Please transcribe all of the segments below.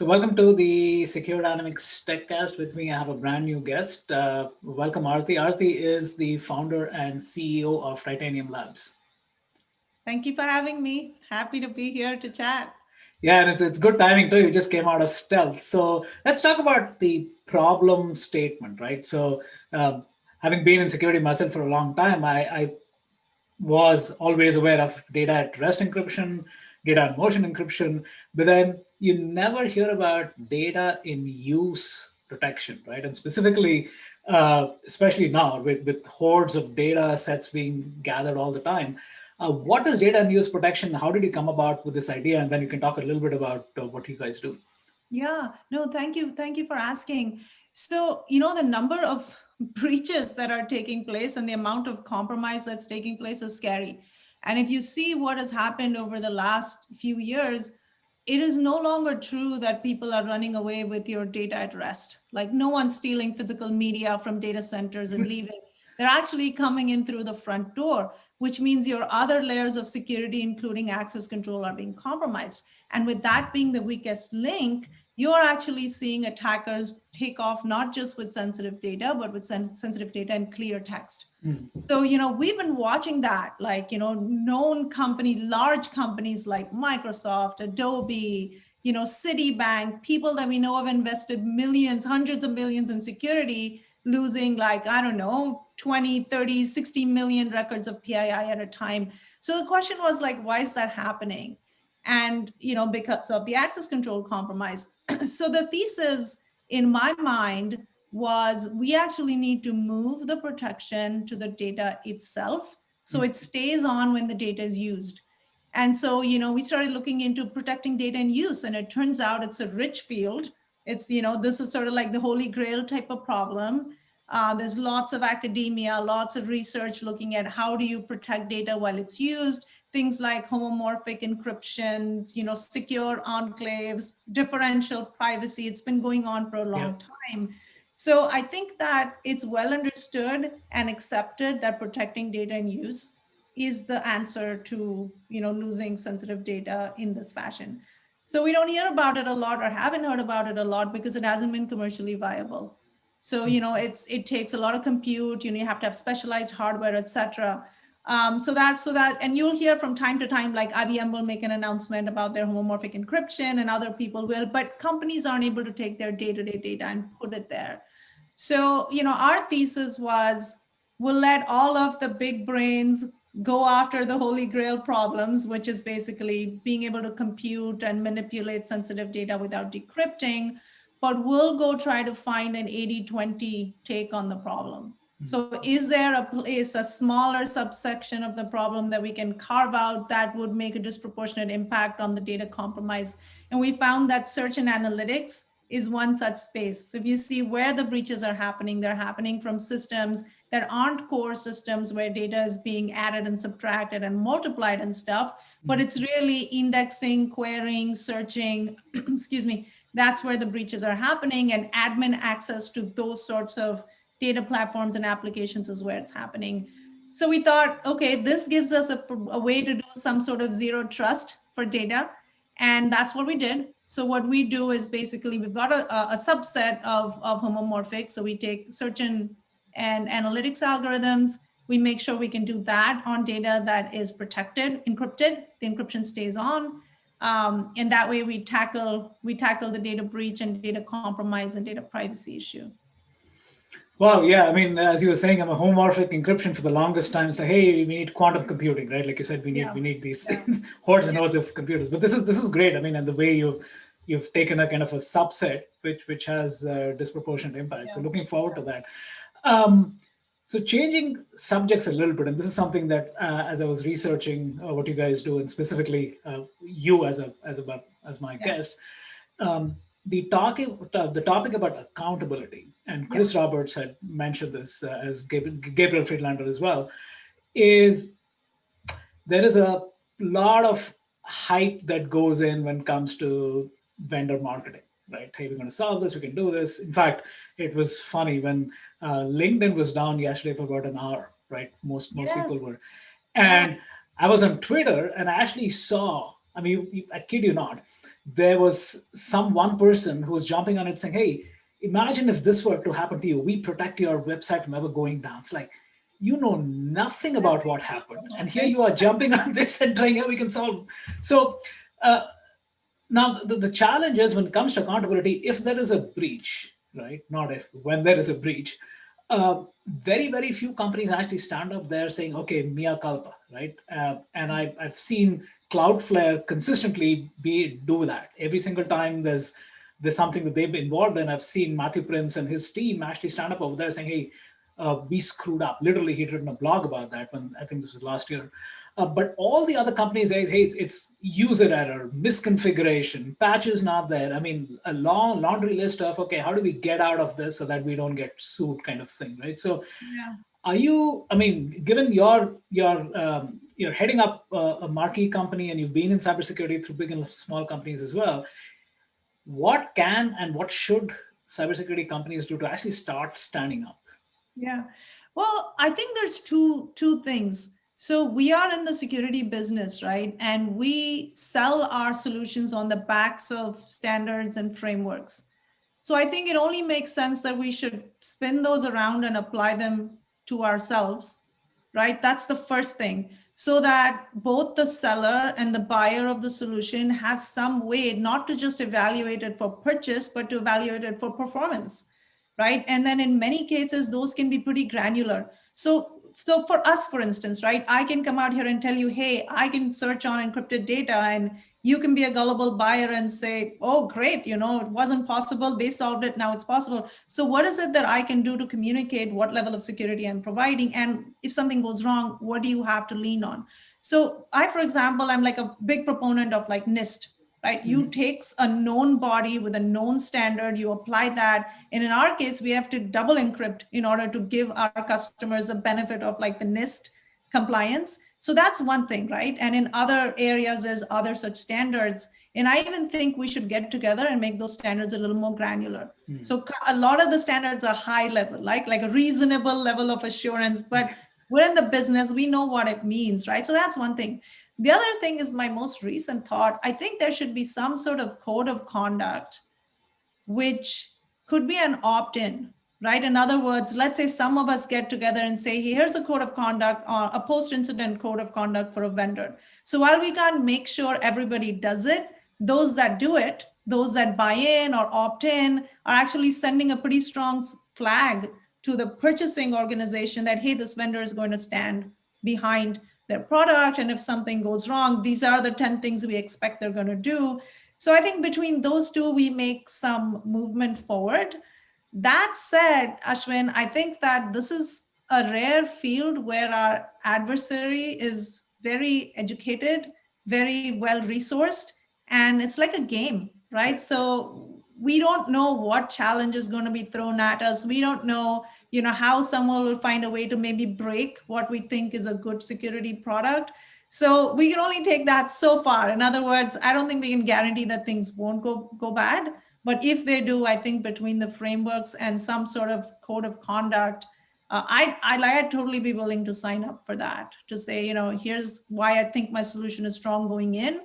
So welcome to the SecureDynamics TechCast. With me, I have a brand new guest. Welcome, Arti. Arti is the founder and CEO of Titaniam Labs. Thank you for having me. Happy to be here to chat. Yeah, and it's good timing too. You just came out of stealth. So let's talk about the problem statement, right? So having been in security myself for a long time, I was always aware of data at rest encryption, data in motion encryption, but then you never hear about data in use protection, right? And specifically, especially now with hordes of data sets being gathered all the time, what is data in use protection? How did you come about with this idea? And then you can talk a little bit about what you guys do. Yeah, no, thank you. Thank you for asking. So, the number of breaches that are taking place and the amount of compromise that's taking place is scary. And if you see what has happened over the last few years, it is no longer true that people are running away with your data at rest. Like no one's stealing physical media from data centers and leaving. They're actually coming in through the front door, which means your other layers of security, including access control, are being compromised. And with that being the weakest link, you're actually seeing attackers take off not just with sensitive data, but with sensitive data and clear text. So, we've been watching that, like, known companies, large companies like Microsoft, Adobe, Citibank, people that we know have invested millions, hundreds of millions in security, losing like, I don't know, 20, 30, 60 million records of PII at a time. So the question was like, why is that happening? And, because of the access control compromise. So the thesis in my mind was we actually need to move the protection to the data itself so it stays on when the data is used. And so, we started looking into protecting data in use, and it turns out it's a rich field. It's, this is sort of like the holy grail type of problem. There's lots of academia, lots of research looking at how do you protect data while it's used, things like homomorphic encryption, secure enclaves, differential privacy. It's been going on for a long time. So I think that it's well understood and accepted that protecting data in use is the answer to, losing sensitive data in this fashion. So we don't hear about it a lot or haven't heard about it a lot because it hasn't been commercially viable. So, it takes a lot of compute, you have to have specialized hardware, et cetera. And you'll hear from time to time, like IBM will make an announcement about their homomorphic encryption and other people will, but companies aren't able to take their day-to-day data and put it there. So, our thesis was we'll let all of the big brains go after the holy grail problems, which is basically being able to compute and manipulate sensitive data without decrypting, but we'll go try to find an 80-20 take on the problem. So is there a place, a smaller subsection of the problem that we can carve out that would make a disproportionate impact on the data compromise? And we found that search and analytics is one such space. So if you see where the breaches are happening, they're happening from systems that aren't core systems where data is being added and subtracted and multiplied and stuff, but it's really indexing, querying, searching, excuse me, that's where the breaches are happening, and admin access to those sorts of data platforms and applications is where it's happening. So we thought, okay, this gives us a way to do some sort of zero trust for data. And that's what we did. So what we do is basically we've got a subset of homomorphic. So we take search and analytics algorithms. We make sure we can do that on data that is protected, encrypted. The encryption stays on. And that way we tackle the data breach and data compromise and data privacy issue. Wow, yeah. I mean, as you were saying, I'm a homomorphic encryption for the longest time. So, hey, we need quantum computing, right? Like you said, we need these hordes and hordes of computers. But this is great. I mean, and the way you've taken a kind of a subset which has disproportionate impact. So, looking forward to that. So, changing subjects a little bit, and this is something that as I was researching what you guys do, and specifically you as my guest. The topic about accountability, and Chris Roberts had mentioned this as Gabriel Friedlander as well, is there is a lot of hype that goes in when it comes to vendor marketing, right? Hey, we're going to solve this, we can do this. In fact, it was funny when LinkedIn was down yesterday for about an hour, right? Most people were. And I was on Twitter and I actually saw, I mean, I kid you not, there was some one person who was jumping on it saying, hey, imagine if this were to happen to you. We protect your website from ever going down. It's like, you know nothing about what happened. And here you are jumping on this and trying how we can solve. So now the challenge is when it comes to accountability, if there is a breach, right? Not if, when there is a breach, very, very few companies actually stand up there saying, okay, mea culpa, right? And I've seen Cloudflare consistently do that. Every single time there's something that they've been involved in, I've seen Matthew Prince and his team actually stand up over there saying, hey, we screwed up. Literally, he'd written a blog about that when I think this was last year. But all the other companies say, hey, it's user error, misconfiguration, patches not there. I mean, a long laundry list of, okay, how do we get out of this so that we don't get sued kind of thing, right? So are you, I mean, given you're heading up a marquee company and you've been in cybersecurity through big and small companies as well, what can and what should cybersecurity companies do to actually start standing up? Yeah, well, I think there's two things. So we are in the security business, right? And we sell our solutions on the backs of standards and frameworks. So I think it only makes sense that we should spin those around and apply them to ourselves, right? That's the first thing. So that both the seller and the buyer of the solution has some way not to just evaluate it for purchase, but to evaluate it for performance, right? And then in many cases, those can be pretty granular. So for us, for instance, right, I can come out here and tell you, hey, I can search on encrypted data, and you can be a gullible buyer and say, oh, great, it wasn't possible. They solved it. Now it's possible. So what is it that I can do to communicate what level of security I'm providing? And if something goes wrong, what do you have to lean on? So for example, I'm like a big proponent of like NIST, right? You take a known body with a known standard, you apply that. And in our case, we have to double encrypt in order to give our customers the benefit of like the NIST compliance. So that's one thing, right? And in other areas, there's other such standards. And I even think we should get together and make those standards a little more granular. So a lot of the standards are high level, like a reasonable level of assurance, but we're in the business, we know what it means, right? So that's one thing. The other thing is my most recent thought. I think there should be some sort of code of conduct, which could be an opt-in, right? In other words, let's say some of us get together and say, hey, here's a code of conduct, or a post-incident code of conduct for a vendor. So while we can't make sure everybody does it, those that do it, those that buy in or opt in, are actually sending a pretty strong flag to the purchasing organization that, hey, this vendor is going to stand behind their product. And if something goes wrong, these are the 10 things we expect they're going to do. So I think between those two, we make some movement forward. That said, Ashwin, I think that this is a rare field where our adversary is very educated, very well resourced, and it's like a game, right? So we don't know what challenge is going to be thrown at us. We don't know, how someone will find a way to maybe break what we think is a good security product. So we can only take that so far. In other words, I don't think we can guarantee that things won't go bad. But if they do, I think between the frameworks and some sort of code of conduct, I'd totally be willing to sign up for that, to say, here's why I think my solution is strong going in,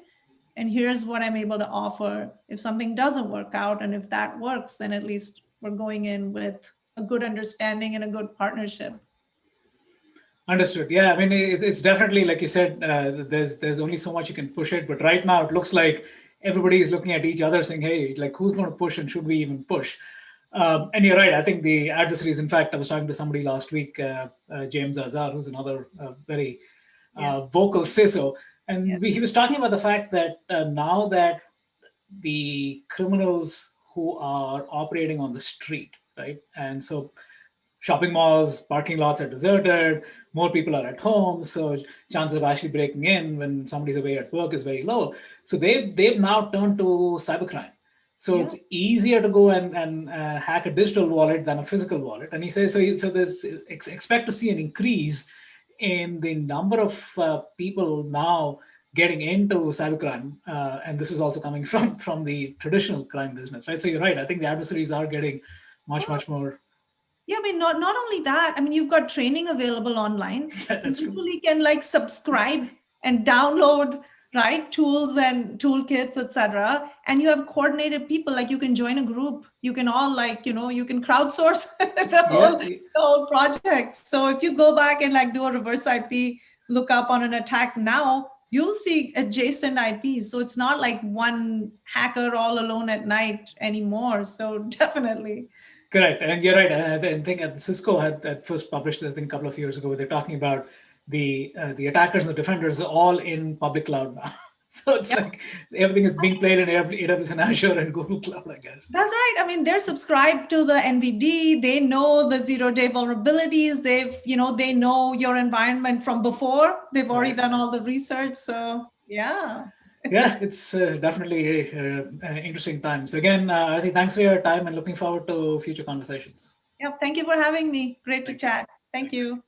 and here's what I'm able to offer if something doesn't work out. And if that works, then at least we're going in with a good understanding and a good partnership. Understood. Yeah, I mean, it's definitely, like you said, there's only so much you can push it. But right now, it looks like everybody is looking at each other saying, hey, like, who's going to push and should we even push? And you're right. I think the adversaries, in fact, I was talking to somebody last week, James Azar, who's another very vocal CISO. And he was talking about the fact that now that the criminals who are operating on the street, right? And so shopping malls, parking lots are deserted, more people are at home, so chances of actually breaking in when somebody's away at work is very low. So they've now turned to cybercrime. So it's easier to go and hack a digital wallet than a physical wallet. And he says, so there's expect to see an increase in the number of people now getting into cybercrime. And this is also coming from the traditional crime business, right? So you're right. I think the adversaries are getting much more. Yeah, I mean, not only that, I mean, you've got training available online. Yeah, that's people can like subscribe and download right? Tools and toolkits, etc. And you have coordinated people, like you can join a group. You can all you can crowdsource Yeah, the whole project. So if you go back and like do a reverse IP lookup on an attack now, you'll see adjacent IPs. So it's not like one hacker all alone at night anymore. So definitely. correct. And you're right. And I think at Cisco had first published, I think, a couple of years ago, they're talking about the attackers and the defenders are all in public cloud now. So it's Yep. like everything is being played in AWS and Azure and Google Cloud, I guess. That's right. I mean, they're subscribed to the NVD. They know the 0-day vulnerabilities. They know your environment from before. They've already Right. done all the research. So yeah. Yeah, it's definitely interesting times. Again, Arti, thanks for your time and looking forward to future conversations. Yeah. Thank you for having me. Great to Thank you. chat. Thank you.